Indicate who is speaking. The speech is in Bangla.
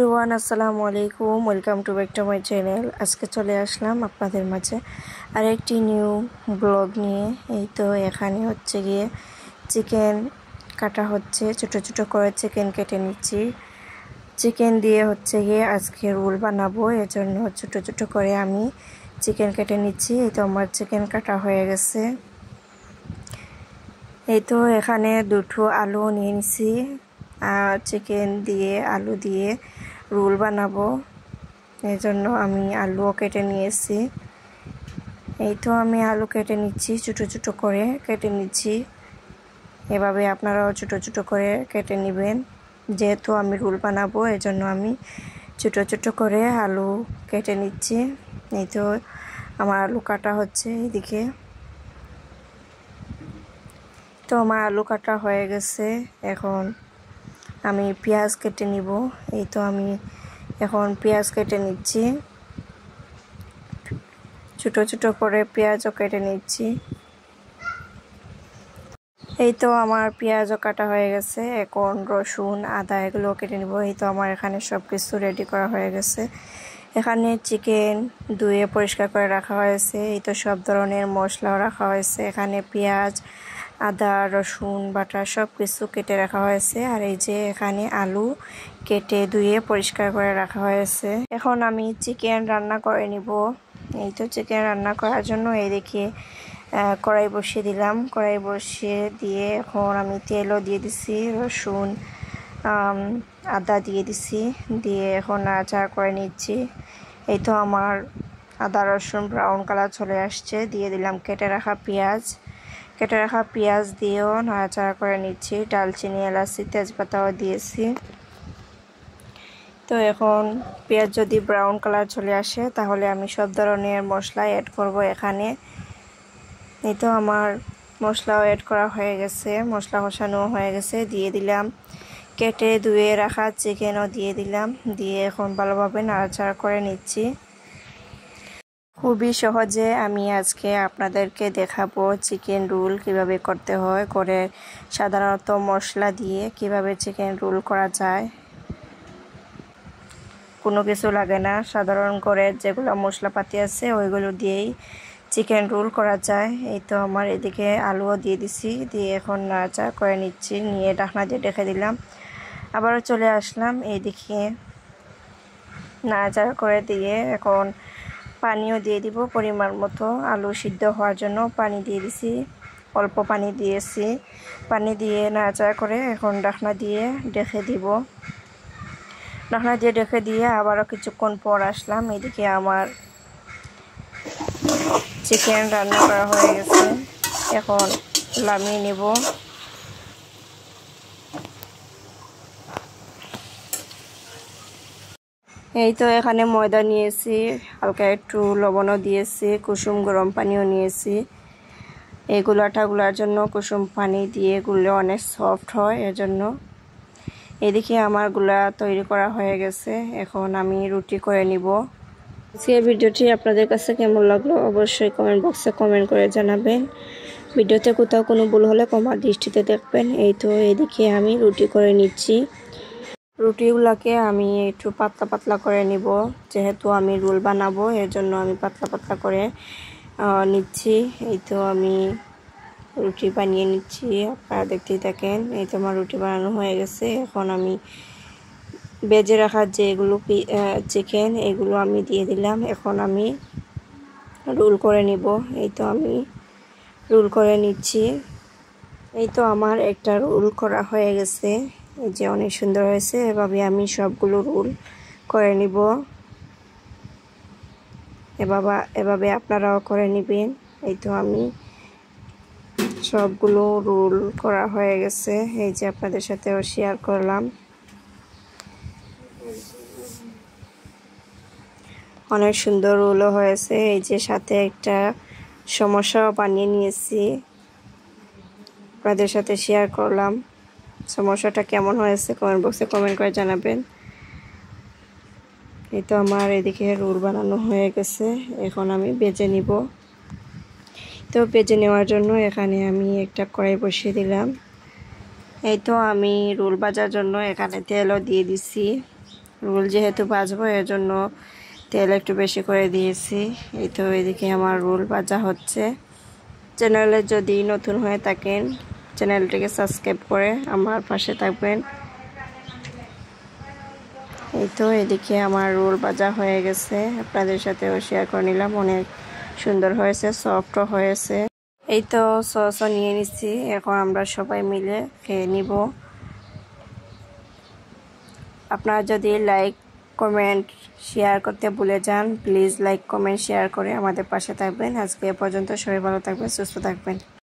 Speaker 1: এভরিওয়ান আসসালামু আলাইকুম, welcome to back to my channel. আজকে চলে আসলাম আপনাদের মাঝে আরেকটি নিউ ব্লগ নিয়ে। এই তো এখানে হচ্ছে গিয়ে চিকেন কাটা হচ্ছে, ছোট ছোট করে চিকেন কেটে নিচ্ছি। চিকেন দিয়ে হচ্ছে গিয়ে আজকে রোল বানাবো, এজন্য ছোট ছোট করে আমি চিকেন কেটে নিচ্ছি। এই তো আমার চিকেন কাটা হয়ে গেছে। এই তো এখানে দুটো আলু নিয়ে নিছি, চিকেন দিয়ে আলু দিয়ে রোল বানাবো, এই জন্য আমি আলুও কেটে নিয়েছি। এই তো আমি আলু কেটে নিচ্ছি, ছোটো ছোটো করে কেটে নিচ্ছি। এভাবে আপনারাও ছোটো ছোটো করে কেটে নেবেন, যেহেতু আমি রোল বানাবো এজন্য আমি ছোটো ছোটো করে আলু কেটে নিচ্ছি। এই তো আমার আলু কাটা হচ্ছে এইদিকে। তো আমার আলু কাটা হয়ে গেছে, এখন আমি পেঁয়াজ কেটে নিব। এই তো আমি এখন পেঁয়াজ কেটে নিচ্ছি, ছোট ছোট করে পেঁয়াজও কেটে নিচ্ছি। এই তো আমার পেঁয়াজও কাটা হয়ে গেছে, এখন রসুন আদা এগুলো কেটে নিব। এই তো আমার এখানে সব কিছু রেডি করা হয়ে গেছে। এখানে চিকেন ধুয়ে পরিষ্কার করে রাখা হয়েছে। এই তো সব ধরনের মশলাও রাখা হয়েছে, এখানে পেঁয়াজ আদা রসুন বাটা সব কিছু কেটে রাখা হয়েছে। আর এই যে এখানে আলু কেটে ধুয়ে পরিষ্কার করে রাখা হয়েছে। এখন আমি চিকেন রান্না করে নিব। এই তো চিকেন রান্না করার জন্য এইদিকে কড়াই বসিয়ে দিলাম। কড়াই বসিয়ে দিয়ে এখন আমি তেলও দিয়ে দিছি, রসুন আদা দিয়ে দিছি, দিয়ে এখন নাড়াচাড়া করে নিচ্ছি। এই তো আমার আদা রসুন ব্রাউন কালার চলে আসছে, দিয়ে দিলাম কেটে রাখা পেঁয়াজ দিয়েও নাড়াচাড়া করে নিচ্ছি। ডালচিনি এলাচি তেজপাতাও দিয়েছি। তো এখন পেঁয়াজ যদি ব্রাউন কালার চলে আসে তাহলে আমি সব ধরনের মশলা অ্যাড করব এখানে। এই তো আমার মশলাও অ্যাড করা হয়ে গেছে, মশলা কষানো হয়ে গেছে। দিয়ে দিলাম কেটে ধুয়ে রাখা চিকেনও দিয়ে দিলাম, দিয়ে এখন ভালোভাবে নাড়াচাড়া করে নিচ্ছি। খুবই সহজে আমি আজকে আপনাদেরকে দেখাবো চিকেন রোল কিভাবে করতে হয়, করে সাধারণত মশলা দিয়ে কিভাবে চিকেন রোল করা যায়। কোনো কিছু লাগে না, সাধারণ করে যেগুলো মশলাপাতি আছে ওইগুলো দিয়েই চিকেন রোল করা যায়। এই তো আমার এদিকে আলুও দিয়ে দিছি, দিয়ে এখন নাড়াচাড়া করে নিচ্ছি, নিয়ে ঢাকনা দিয়ে রেখে দিলাম। আবারও চলে আসলাম এইদিকে, নাড়াচাড়া করে দিয়ে এখন পানিও দিয়ে দিব পরিমাণ মতো। আলু সিদ্ধ হওয়ার জন্য পানি দিয়ে দিছি, অল্প পানি দিয়েছি। পানি দিয়ে নাড়াচাড়া করে এখন ঢাকনা দিয়ে ঢেকে দিব। ঢাকনা দিয়ে ঢেকে দিয়ে আবারও কিছুক্ষণ পর আসলাম। এদিকে আমার চিকেন রান্না করা হয়ে গেছে, এখন নামিয়ে নেব। এই তো এখানে ময়দা নিয়েছি, হালকা একটু লবণও দিয়েছি, কুসুম গরম পানিও নিয়েছি। এগুলো আটাগুলার জন্য কুসুম পানি দিয়ে গুললে অনেক সফট হয়, এজন্য। এদিকে আমার গুলা তৈরি করা হয়ে গেছে, এখন আমি রুটি করে নিব। আজকে ভিডিওটি আপনাদের কাছে কেমন লাগলো অবশ্যই কমেন্ট বক্সে কমেন্ট করে জানাবেন। ভিডিওতে কোথাও কোনো ভুল হলে ক্ষমার দৃষ্টিতে দেখবেন। এই তো এদিকে আমি রুটি করে নিচ্ছি। রুটিগুলোকে আমি একটু পাতলা পাতলা করে নিব, যেহেতু আমি রোল বানাবো এর জন্য আমি পাতলা পাতলা করে নিচ্ছি। এই তো আমি রুটি বানিয়ে নিচ্ছি, আপনারা দেখতেই থাকেন। এই তো আমার রুটি বানানো হয়ে গেছে, এখন আমি ভেজে রাখা যেগুলো চিকেন এগুলো আমি দিয়ে দিলাম। এখন আমি রোল করে নিব। এই তো আমি রোল করে নিচ্ছি। এই তো আমার একটা রোল করা হয়ে গেছে, এই যে অনেক সুন্দর হয়েছে। এভাবে আমি সবগুলো রোল করে নিব। এভাবে আপনারাও করে নেবেন। এই তো আমি সবগুলো রোল করা হয়ে গেছে, এই যে আপনাদের সাথেও শেয়ার করলাম। অনেক সুন্দর রোলও হয়েছে। এই যে সাথে একটা সমোসাও বানিয়ে নিয়েছি, আপনাদের সাথে শেয়ার করলাম। সমোসাটা কেমন হয়েছে কমেন্ট বক্সে কমেন্ট করে জানাবেন। এই তো আমার এদিকে রোল বানানো হয়ে গেছে, এখন আমি ভেজে নিব। তো ভেজে নেওয়ার জন্য এখানে আমি একটা কড়াই বসিয়ে দিলাম। এই তো আমি রোল ভাজার জন্য এখানে তেলও দিয়ে দিছি, রোল যেহেতু ভাজবো এর জন্য তেল একটু বেশি করে দিয়েছি। এই তো এদিকে আমার রোল ভাজা হচ্ছে। চ্যানেলে যদি নতুন হয়ে থাকেন চ্যানেলটিকে সাবস্ক্রাইব করে আমার পাশে থাকবেন। এই তো এদিকে আমার রোল ভাজা হয়ে গেছে, আপনাদের সাথেও শেয়ার করে নিলাম। অনেক সুন্দর হয়েছে, সফটও হয়েছে। এই তো সসও নিয়ে নিচ্ছি, এখন আমরা সবাই মিলে খেয়ে নিব। আপনারা যদি লাইক কমেন্ট শেয়ার করতে ভুলে যান, প্লিজ লাইক কমেন্ট শেয়ার করে আমাদের পাশে থাকবেন। আজকে এ পর্যন্ত, সবাই ভালো থাকবেন, সুস্থ থাকবেন।